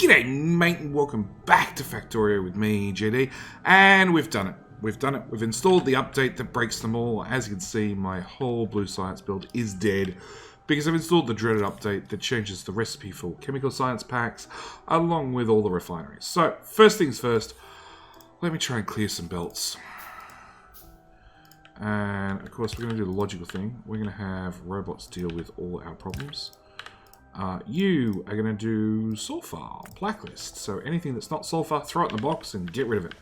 G'day mate and welcome back to Factorio with me, JD, and we've done it. We've installed the update that breaks them all. As you can see, my whole blue science build is dead because I've installed the dreaded update that changes the recipe for chemical science packs along with all the refineries. So, first things first, let me try and clear some belts. And of course we're going to do the logical thing. We're going to have robots deal with all our problems. You are going to do sulfur blacklist. So anything that's not sulfur, throw it in the box and get rid of it.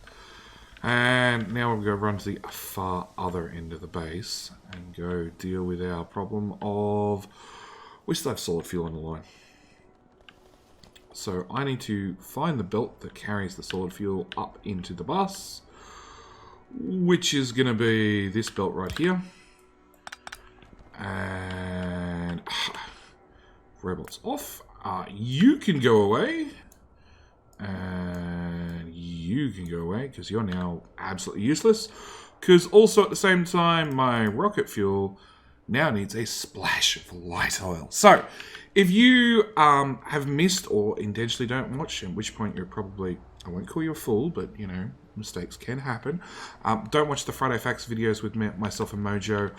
And now we're going to run to the far other end of the base and go deal with our problem of we still have solid fuel on the line. So I need to find the belt that carries the solid fuel up into the bus, which is going to be this belt right here. And robots off. You can go away. And you can go away because you're now absolutely useless. Because also at the same time, my rocket fuel now needs a splash of light oil. So, if you have missed or intentionally don't watch, at which point you're probably, I won't call you a fool, but you know, mistakes can happen. Don't watch the Friday Facts videos with myself and Mojo.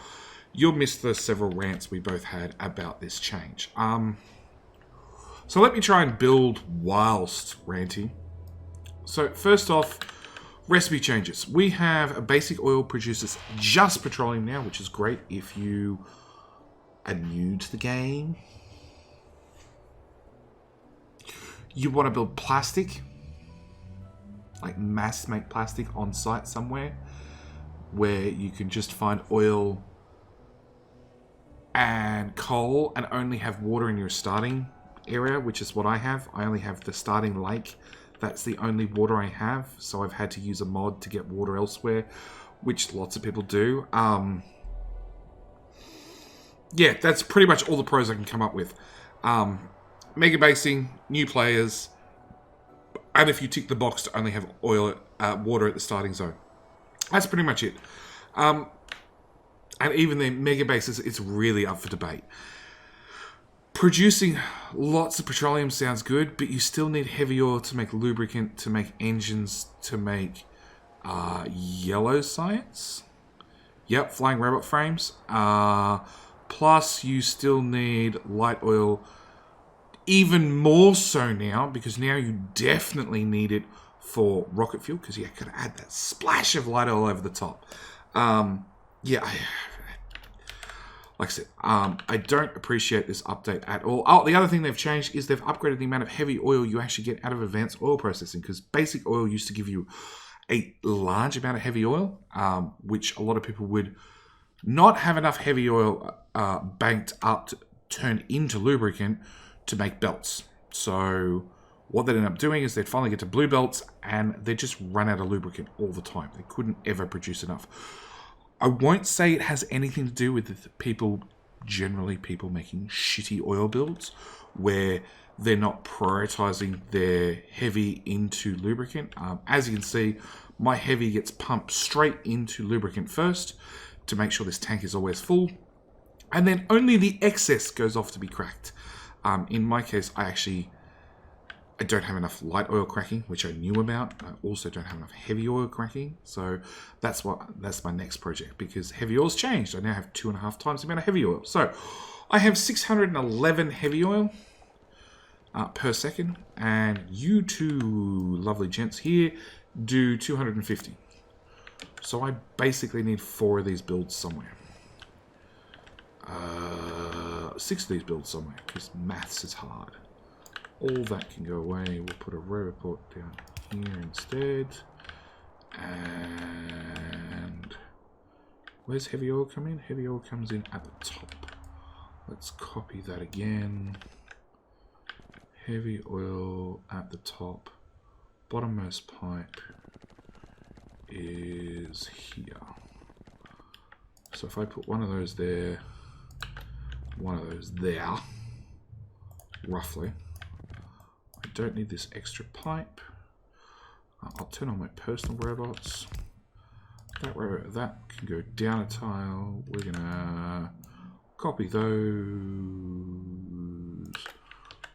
You'll miss the several rants we both had about this change. So let me try and build whilst ranting. So first off, recipe changes. We have a basic oil produces just petroleum now, which is great if you are new to the game. You want to build plastic, like mass make plastic on site somewhere, where you can just find oil and coal and only have water in your starting area, which is what I have. I only have the starting lake. That's the only water I have, so I've had to use a mod to get water elsewhere, which lots of people do. Yeah, that's pretty much all the pros I can come up with. Megabasing, new players, and if you tick the box to only have oil, water at the starting zone. That's pretty much it. And even then, Megabases, it's really up for debate. Producing lots of petroleum sounds good, but you still need heavy oil to make lubricant, to make engines, to make yellow science. Yep, flying robot frames. Plus, you still need light oil, even more so now, because now you definitely need it for rocket fuel, because you got to add that splash of light oil over the top. Yeah, like I said, I don't appreciate this update at all. Oh, the other thing they've changed is they've upgraded the amount of heavy oil you actually get out of advanced oil processing, because basic oil used to give you a large amount of heavy oil, which a lot of people would not have enough heavy oil banked up to turn into lubricant to make belts. So what they'd end up doing is they'd finally get to blue belts and they'd just run out of lubricant all the time. They couldn't ever produce enough. I won't say it has anything to do with people making shitty oil builds where they're not prioritizing their heavy into lubricant. As you can see, my heavy gets pumped straight into lubricant first to make sure this tank is always full. And then only the excess goes off to be cracked. In my case, I don't have enough light oil cracking, which I knew about. I also don't have enough heavy oil cracking. So that's my next project, because heavy oil's changed. I now have 2.5 times the amount of heavy oil. So I have 611 heavy oil per second. And you two lovely gents here do 250. So I basically need 4 of these builds somewhere. 6 of these builds somewhere, because maths is hard. All that can go away. We'll put a report down here instead. And where's heavy oil come in? Heavy oil comes in at the top. Let's copy that again. Heavy oil at the top. Bottommost pipe is here. So if I put one of those there, one of those there, roughly. I don't need this extra pipe. I'll turn on my personal robots. That can go down a tile. We're gonna copy those,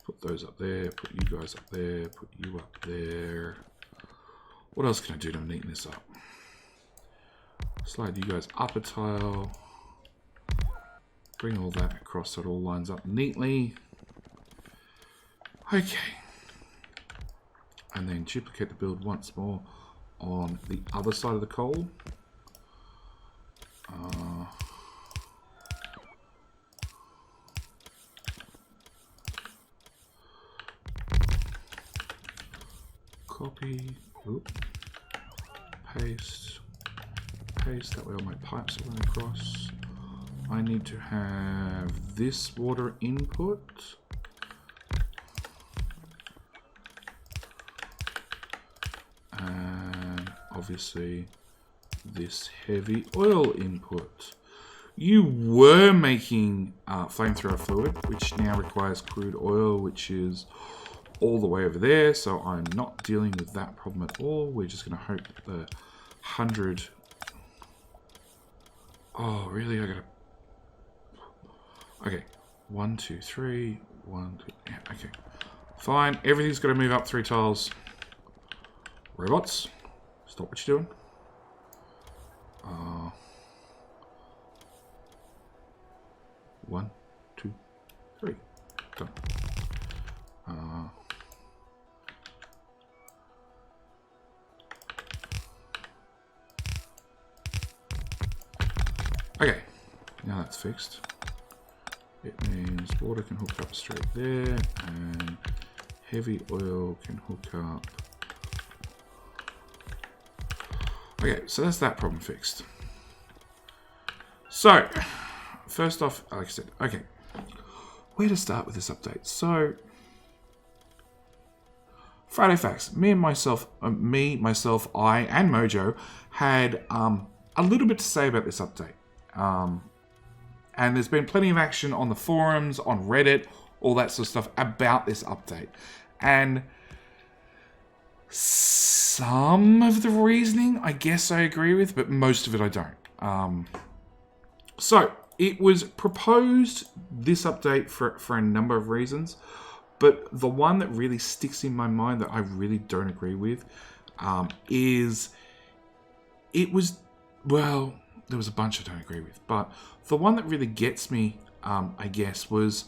put put those up there, put you guys up there, put you up there. What else can I do to neaten this up? Slide you guys up a tile. Bring all that across so it all lines up neatly. Okay. And then duplicate the build once more on the other side of the coal. Copy, paste, that way all my pipes are going across. I need to have this water input. And obviously this heavy oil input. You were making flamethrower fluid, which now requires crude oil, which is all the way over there, so I'm not dealing with that problem at all. We're just going to hope that the 100... Oh, really? I gotta... Okay. 1, 2, 3. 1, 2... Yeah, okay. Fine. Everything's got to move up 3 tiles. Robots, stop what you're doing. 1, 2, 3. Done. Okay, now that's fixed. It means water can hook up straight there, and heavy oil can hook up. Okay, so that's that problem fixed. So, first off, like I said, okay, where to start with this update? So, Friday Facts, I, and Mojo had a little bit to say about this update. And there's been plenty of action on the forums, on Reddit, all that sort of stuff about this update. And some of the reasoning, I guess I agree with, but most of it I don't. So, it was proposed, this update, for a number of reasons. But the one that really sticks in my mind that I really don't agree with is it was, well, there was a bunch I don't agree with. But the one that really gets me, I guess, was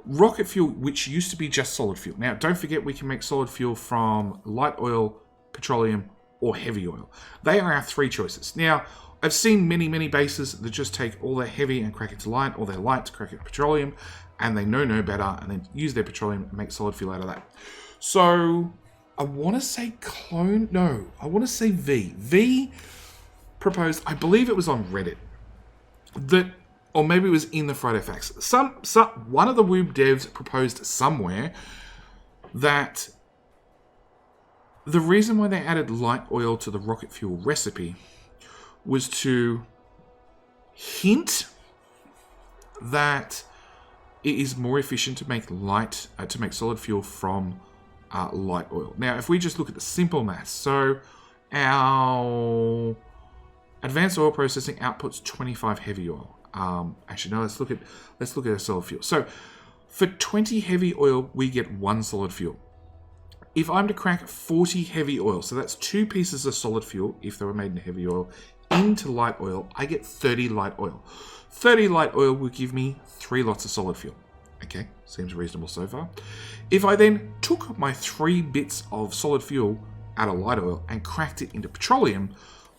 rocket fuel, which used to be just solid fuel. Now, don't forget we can make solid fuel from light oil, petroleum, or heavy oil. They are our 3 choices. Now, I've seen many bases that just take all their heavy and crack it to light, or their light to crack it to petroleum, and they know no better, and then use their petroleum and make solid fuel out of that. So, I want to say clone, no, I want to say V. V proposed, I believe it was on Reddit, that, or maybe it was in the Friday Facts, one of the Woob devs proposed somewhere that the reason why they added light oil to the rocket fuel recipe was to hint that it is more efficient to make solid fuel from light oil. Now, if we just look at the simple maths, so our advanced oil processing outputs 25 heavy oil. Actually, no. Let's look at our solid fuel. So, for 20 heavy oil, we get 1 solid fuel. If I'm to crack 40 heavy oil, so that's 2 pieces of solid fuel, if they were made in heavy oil, into light oil, I get 30 light oil. 30 light oil will give me 3 lots of solid fuel. Okay, seems reasonable so far. If I then took my 3 bits of solid fuel out of light oil and cracked it into petroleum,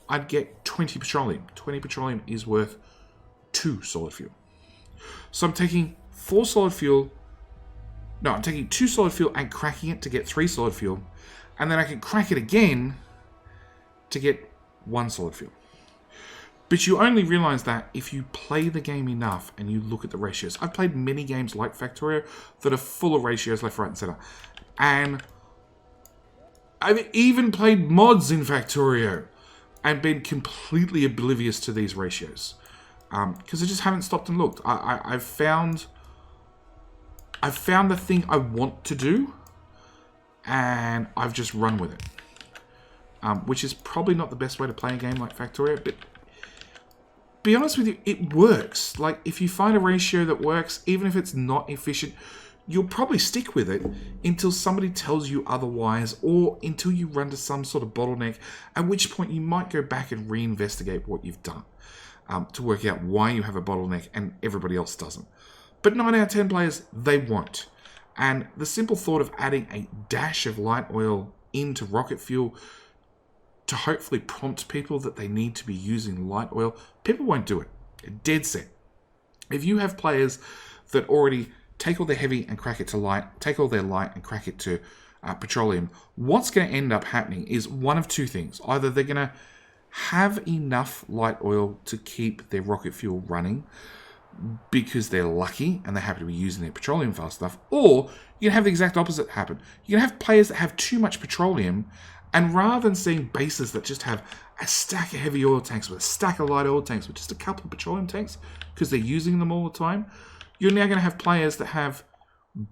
I'd get 20 petroleum. 20 petroleum is worth 2 solid fuel. So I'm taking 4 solid fuel. No, I'm taking 2 solid fuel and cracking it to get 3 solid fuel. And then I can crack it again to get 1 solid fuel. But you only realize that if you play the game enough and you look at the ratios. I've played many games like Factorio that are full of ratios left, right, and center. And I've even played mods in Factorio and been completely oblivious to these ratios. Because I just haven't stopped and looked. I've found the thing I want to do, and I've just run with it. Which is probably not the best way to play a game like Factorio, but be honest with you, it works. Like, if you find a ratio that works, even if it's not efficient, you'll probably stick with it until somebody tells you otherwise, or until you run to some sort of bottleneck, at which point you might go back and reinvestigate what you've done to work out why you have a bottleneck and everybody else doesn't. But 9 out of 10 players, they won't. And the simple thought of adding a dash of light oil into rocket fuel to hopefully prompt people that they need to be using light oil, people won't do it. Dead set. If you have players that already take all their heavy and crack it to light, take all their light and crack it to petroleum, what's going to end up happening is one of two things. Either they're going to have enough light oil to keep their rocket fuel running because they're lucky and they happen to be using their petroleum fast enough, or you can have the exact opposite happen. You can have players that have too much petroleum, and rather than seeing bases that just have a stack of heavy oil tanks with a stack of light oil tanks with just a couple of petroleum tanks because they're using them all the time, you're now going to have players that have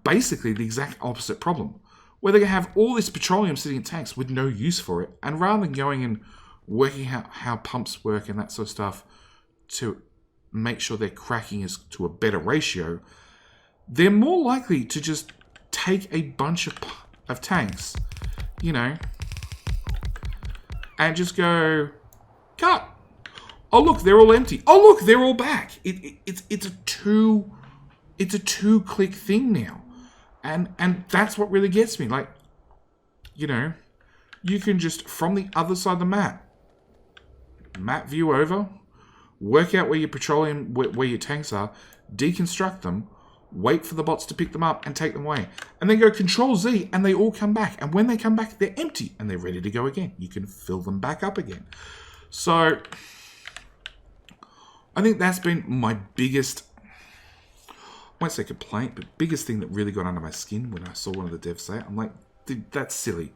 basically the exact opposite problem, where they're going to have all this petroleum sitting in tanks with no use for it, and rather than going and working out how pumps work and that sort of stuff to make sure their cracking is to a better ratio, they're more likely to just take a bunch of tanks, you know, and just go, cut. Oh, look, they're all empty. Oh, look, they're all back. It's a two-click thing now. And that's what really gets me. Like, you know, you can just, from the other side of the map view over, work out where your petroleum, where your tanks are, deconstruct them, wait for the bots to pick them up and take them away, and then go Control Z and they all come back. And when they come back, they're empty and they're ready to go again. You can fill them back up again. So I think that's been my biggest, I won't say complaint, but biggest thing that really got under my skin when I saw one of the devs say it. I'm like, dude, that's silly.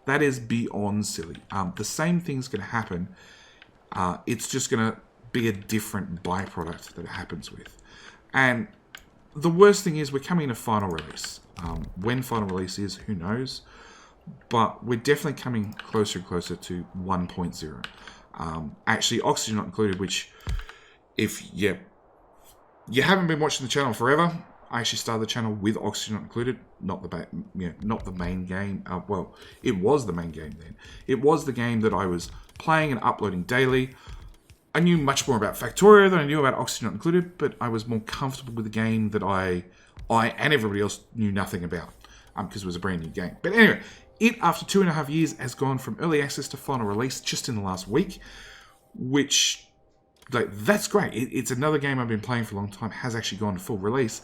That is beyond silly. The same thing's going to happen. It's just going to be a different byproduct that it happens with. And the worst thing is we're coming to final release. When final release is, who knows? But we're definitely coming closer and closer to 1.0. Actually, oxygen not included, which if you haven't been watching the channel forever, I actually started the channel with oxygen not included, not the main game. Well, it was the main game then. It was the game that I was playing and uploading daily. I knew much more about Factorio than I knew about Oxygen Not Included, but I was more comfortable with the game that I and everybody else knew nothing about, because it was a brand new game. But anyway, it, after 2.5 years, has gone from early access to final release just in the last week, which, like, that's great. It's another game I've been playing for a long time, has actually gone to full release.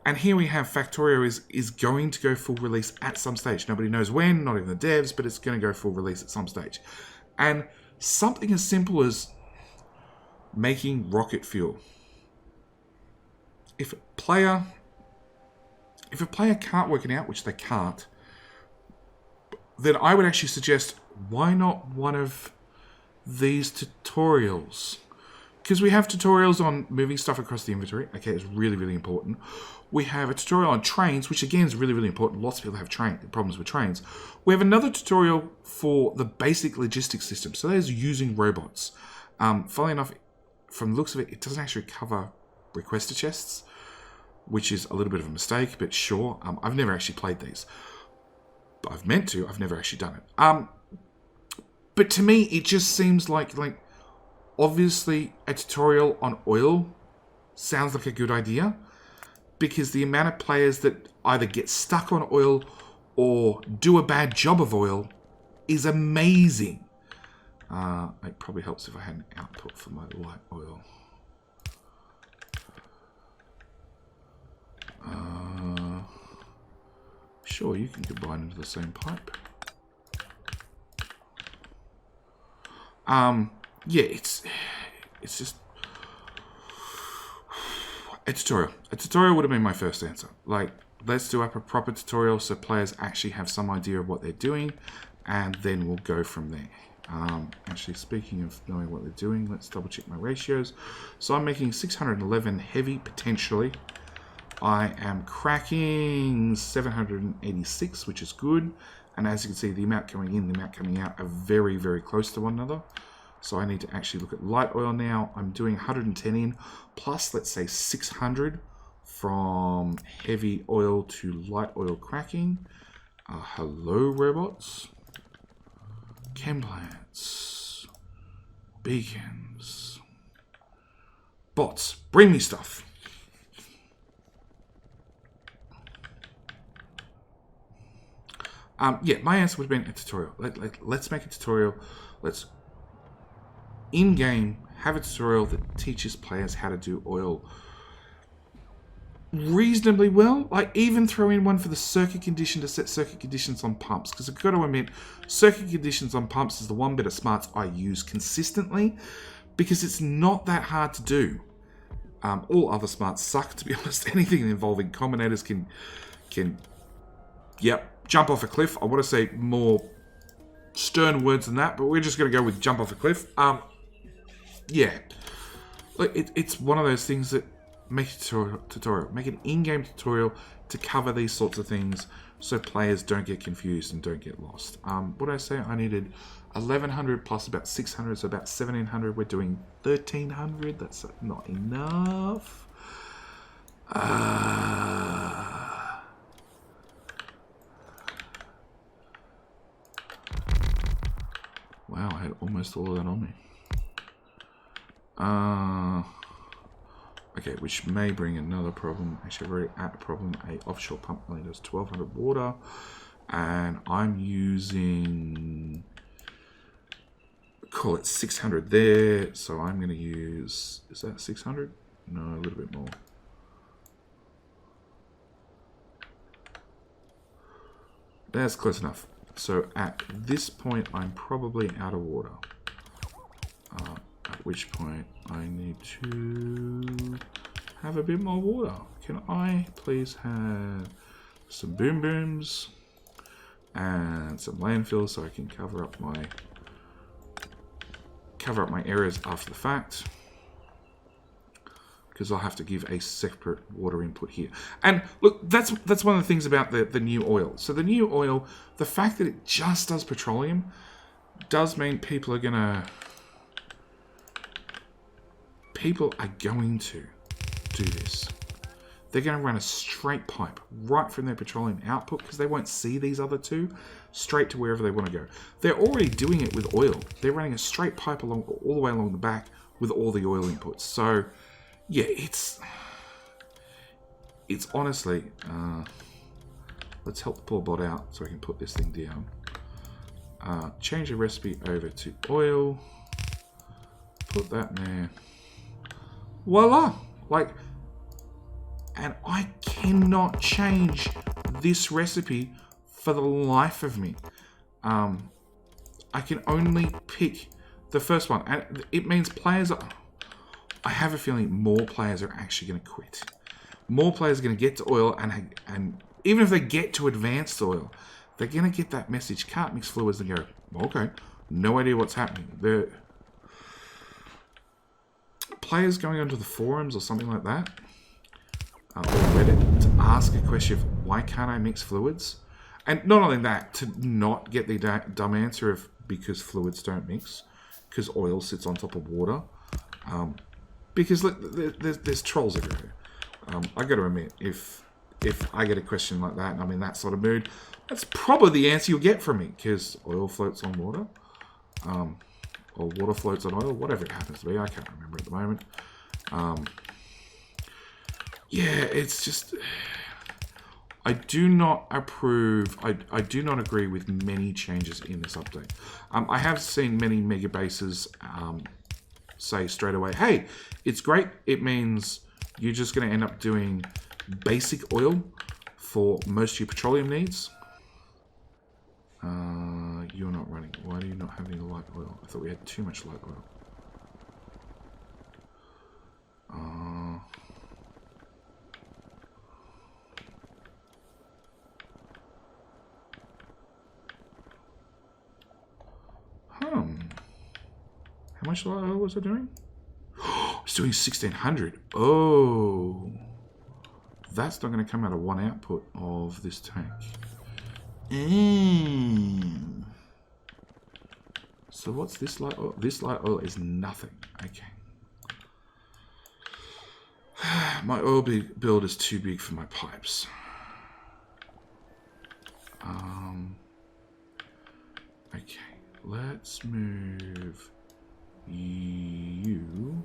And here we have Factorio is going to go full release at some stage. Nobody knows when, not even the devs, but it's going to go full release at some stage. And something as simple as making rocket fuel. If a player can't work it out, which they can't, then I would actually suggest, why not one of these tutorials? Because we have tutorials on moving stuff across the inventory. Okay, it's really, really important. We have a tutorial on trains, which again is really, really important. Lots of people have problems with trains. We have another tutorial for the basic logistics system. So there's using robots. Funnily enough, from the looks of it, it doesn't actually cover requester chests, which is a little bit of a mistake, but sure. I've never actually played these. But I've meant to. I've never actually done it. But to me, it just seems like obviously a tutorial on oil sounds like a good idea, because the amount of players that either get stuck on oil or do a bad job of oil is amazing. It probably helps if I had an output for my light oil. Sure, you can combine into the same pipe. Yeah, it's just a tutorial. A tutorial would have been my first answer. Like, let's do up a proper tutorial so players actually have some idea of what they're doing, and then we'll go from there. Actually, speaking of knowing what they're doing, let's double check my ratios. So I'm making 611 heavy, potentially. I am cracking 786, which is good. And as you can see, the amount coming in, the amount coming out are very, very close to one another. So I need to actually look at light oil now. I'm doing 110 in, plus let's say 600 from heavy oil to light oil cracking. Hello, robots. Chem plants. Beacons. Bots, bring me stuff. Yeah, my answer would have been a tutorial. Let's make a tutorial. Let's, in-game, have a tutorial that teaches players how to do oil reasonably well. Like, even throw in one for the circuit condition to set circuit conditions on pumps. Because I've got to admit, circuit conditions on pumps is the one bit of smarts I use consistently. Because it's not that hard to do. All other smarts suck, to be honest. Anything involving combinators can jump off a cliff. I want to say more stern words than that, but we're just going to go with jump off a cliff. Yeah. It's one of those things that make a tutorial. Make an in-game tutorial to cover these sorts of things so players don't get confused and don't get lost. What did I say? I needed 1100 plus about 600, so about 1700. We're doing 1300. That's not enough. Wow, I had almost all of that on me. Okay, which may bring another problem. Actually, I've already at a problem. A offshore pump only does 1200 water. And I'm using, call it 600 there. So I'm going to use, is that 600? No, a little bit more. That's close enough. So at this point, I'm probably out of water. At which point, I need to have a bit more water. Can I please have some boom booms and some landfills so I can cover up my areas after the fact? Because I'll have to give a separate water input here. And look, that's one of the things about the new oil. So the new oil, the fact that it just does petroleum does mean people are going to do this. They're going to run a straight pipe right from their petroleum output, because they won't see these other two, straight to wherever they want to go. They're already doing it with oil. They're running a straight pipe all the way along the back with all the oil inputs. So yeah, it's honestly, let's help the poor bot out so I can put this thing down. Change the recipe over to oil. Put that in there. Voila! And I cannot change this recipe for the life of me. I can only pick the first one. And it means players are, I have a feeling more players are actually going to quit. More players are going to get to oil, and even if they get to advanced oil, they're going to get that message, can't mix fluids, and go, okay, no idea what's happening. The players going onto the forums or something like that, or Reddit, to ask a question of why can't I mix fluids? And not only that, to not get the dumb answer of because fluids don't mix, because oil sits on top of water. Because look, there's trolls everywhere. I got to admit, if I get a question like that and I'm in that sort of mood, that's probably the answer you'll get from me, because oil floats on water, or water floats on oil, whatever it happens to be. I can't remember at the moment. Yeah, it's just, I do not approve. I do not agree with many changes in this update. I have seen many Megabases say straight away, hey, it's great. It means you're just going to end up doing basic oil for most of your petroleum needs. You're not running. Why do you not have any light oil? I thought we had too much light oil. How much light oil was I doing? I was doing 1600. Oh, that's not going to come out of one output of this tank. So what's this light oil? This light oil is nothing. Okay. My oil build is too big for my pipes. Okay, let's move you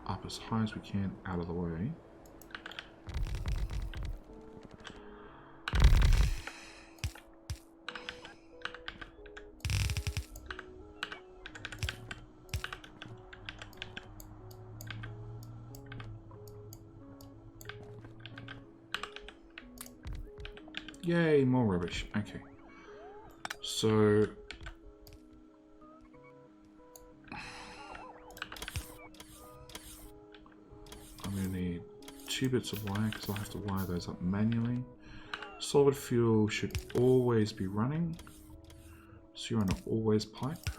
up as high as we can out of the way. Yay, more rubbish. Okay. So I'm going to need 2 bits of wire because I'll have to wire those up manually. Solid fuel should always be running. So you're on an always pipe.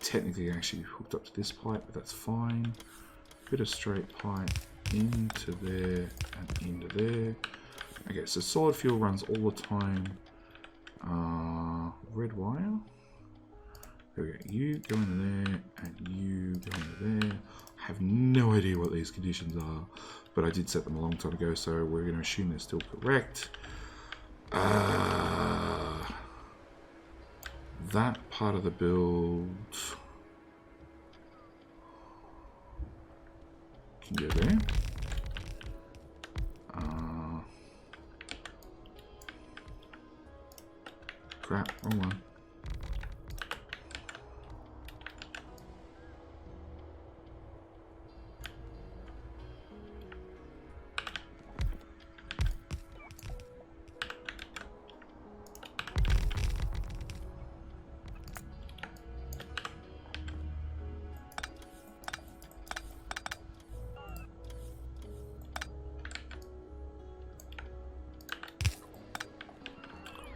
Technically actually hooked up to this pipe, but that's fine. Bit of straight pipe into there and into there. Okay, so solid fuel runs all the time. Red wire. Okay, you go into there and you go into there. I have no idea what these conditions are, but I did set them a long time ago, so we're going to assume they're still correct. That part of the build can go there. Crap, wrong one.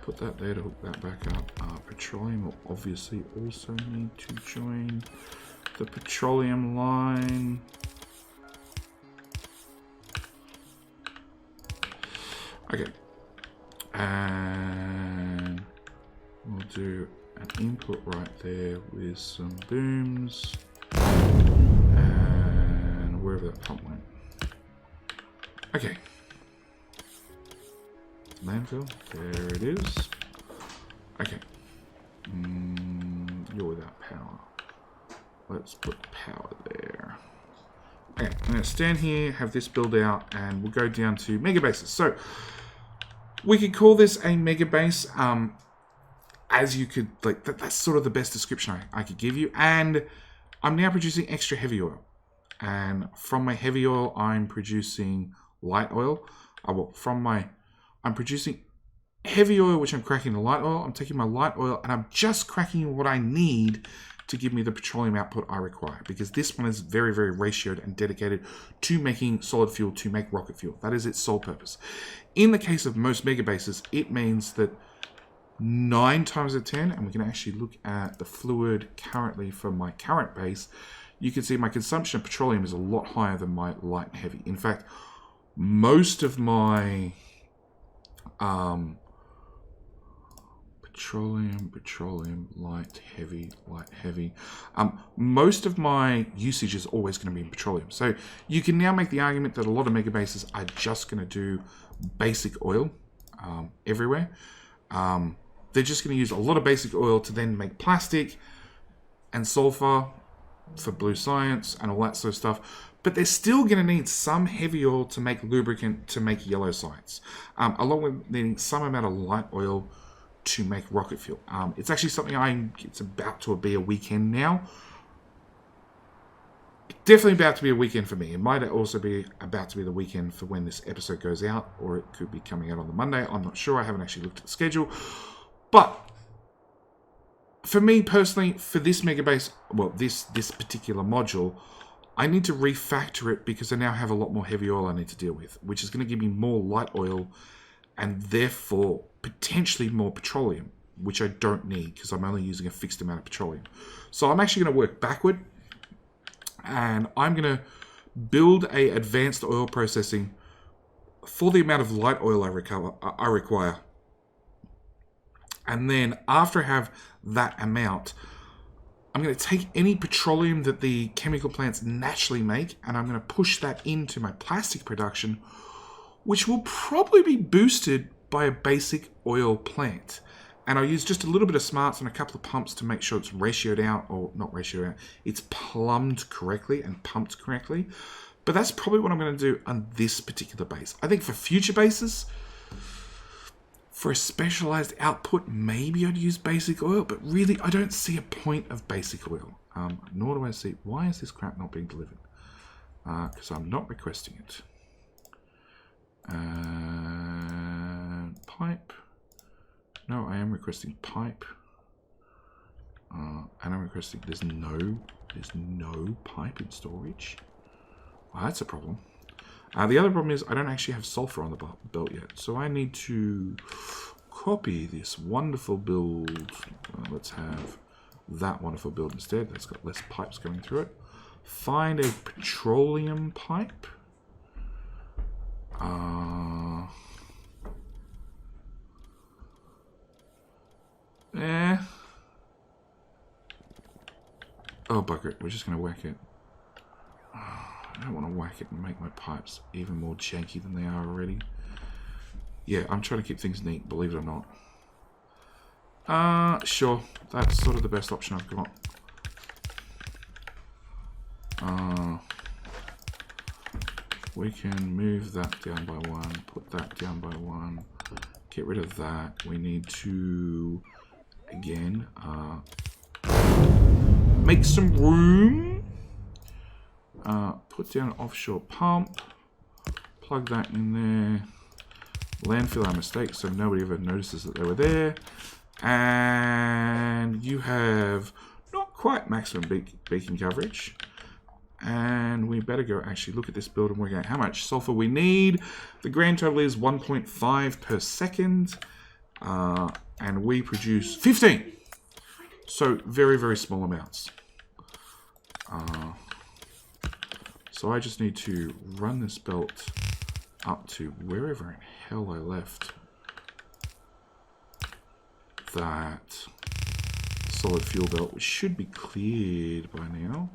Put that there to hook that back up. Petroleum will obviously also need to join the petroleum line. Okay. And we'll do an input right there with some booms. And wherever that pump went. Okay. Landfill, there it is. Okay. You're without power. Let's put power there. Okay, I'm going to stand here, have this build out, and we'll go down to Megabases. So, we could call this a Megabase, as you could, like, that's sort of the best description I could give you. And I'm now producing extra heavy oil. And from my heavy oil, I'm producing light oil. I'm producing heavy oil, which I'm cracking the light oil. I'm taking my light oil and I'm just cracking what I need to give me the petroleum output I require. Because this one is very, very ratioed and dedicated to making solid fuel, to make rocket fuel. That is its sole purpose. In the case of most megabases, it means that 9 times out of 10, and we can actually look at the fluid currently for my current base, you can see my consumption of petroleum is a lot higher than my light and heavy. In fact, most of my petroleum, light, heavy. Most of my usage is always going to be in petroleum. So you can now make the argument that a lot of megabases are just going to do basic oil everywhere. They're just going to use a lot of basic oil to then make plastic and sulfur for blue science and all that sort of stuff. But they're still going to need some heavy oil to make lubricant to make yellow science, along with needing some amount of light oil to make rocket fuel. It's actually something it's about to be a weekend now. Definitely about to be a weekend for me. It might also be about to be the weekend for when this episode goes out, or it could be coming out on the Monday. I'm not sure. I haven't actually looked at the schedule. But for me personally, for this Megabase, well, this particular module, I need to refactor it because I now have a lot more heavy oil I need to deal with, which is going to give me more light oil and therefore potentially more petroleum, which I don't need because I'm only using a fixed amount of petroleum. So I'm actually going to work backward, and I'm going to build a advanced oil processing for the amount of light oil I require. And then after I have that amount, I'm going to take any petroleum that the chemical plants naturally make, and I'm going to push that into my plastic production, which will probably be boosted by a basic oil plant. And I'll use just a little bit of smarts and a couple of pumps to make sure it's ratioed out, or not ratioed out, it's plumbed correctly and pumped correctly. But that's probably what I'm going to do on this particular base. I think for future bases, for a specialized output, maybe I'd use basic oil, but really I don't see a point of basic oil. Nor do I see, why is this crap not being delivered? Because I'm not requesting it. Pipe. No, I am requesting pipe. And I'm requesting, there's no pipe in storage. Well, that's a problem. The other problem is I don't actually have sulfur on the belt yet. So I need to copy this wonderful build. Let's have that wonderful build instead. That's got less pipes going through it. Find a petroleum pipe. Oh, bugger it. We're just going to whack it. I don't want to whack it and make my pipes even more janky than they are already. Yeah, I'm trying to keep things neat, believe it or not. Sure. That's sort of the best option I've got. We can move that down by 1, put that down by 1, get rid of that. We need to, again, make some room. Put down an offshore pump, plug that in there, landfill our mistakes so nobody ever notices that they were there, and you have not quite maximum beacon coverage, and we better go actually look at this build and work out how much sulfur we need. The grand total is 1.5 per second, and we produce 15, so very, very small amounts. So I just need to run this belt up to wherever in hell I left that solid fuel belt, which should be cleared by now.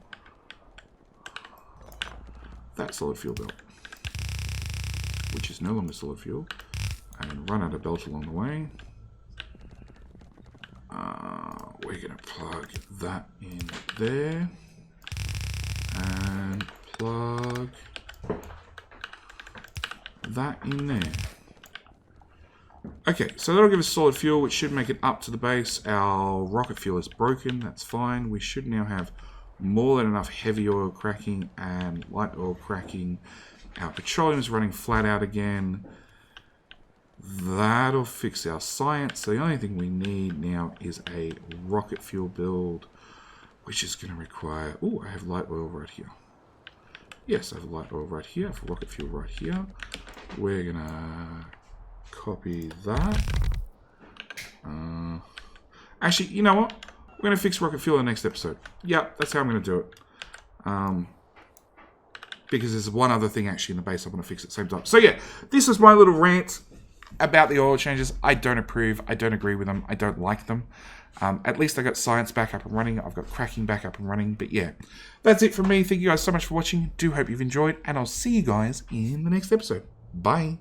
That solid fuel belt, which is no longer solid fuel, and run out of belt along the way. We're going to plug that in there, and plug that in there. Okay, so that'll give us solid fuel, which should make it up to the base. Our rocket fuel is broken, that's fine. We should now have more than enough heavy oil cracking and light oil cracking. Our petroleum is running flat out again. That'll fix our science. So the only thing we need now is a rocket fuel build, which is going to require... Oh, I have light oil right here. Yes, I have light oil right here. I have rocket fuel right here. We're going to copy that. Actually, you know what? We're going to fix rocket fuel in the next episode. Yeah, that's how I'm going to do it. Because there's one other thing actually in the base I want to fix at the same time. So yeah, this is my little rant about the oil changes. I don't approve. I don't agree with them. I don't like them. At least I got science back up and running. I've got cracking back up and running. But yeah, that's it from me. Thank you guys so much for watching. Do hope you've enjoyed. And I'll see you guys in the next episode. Bye.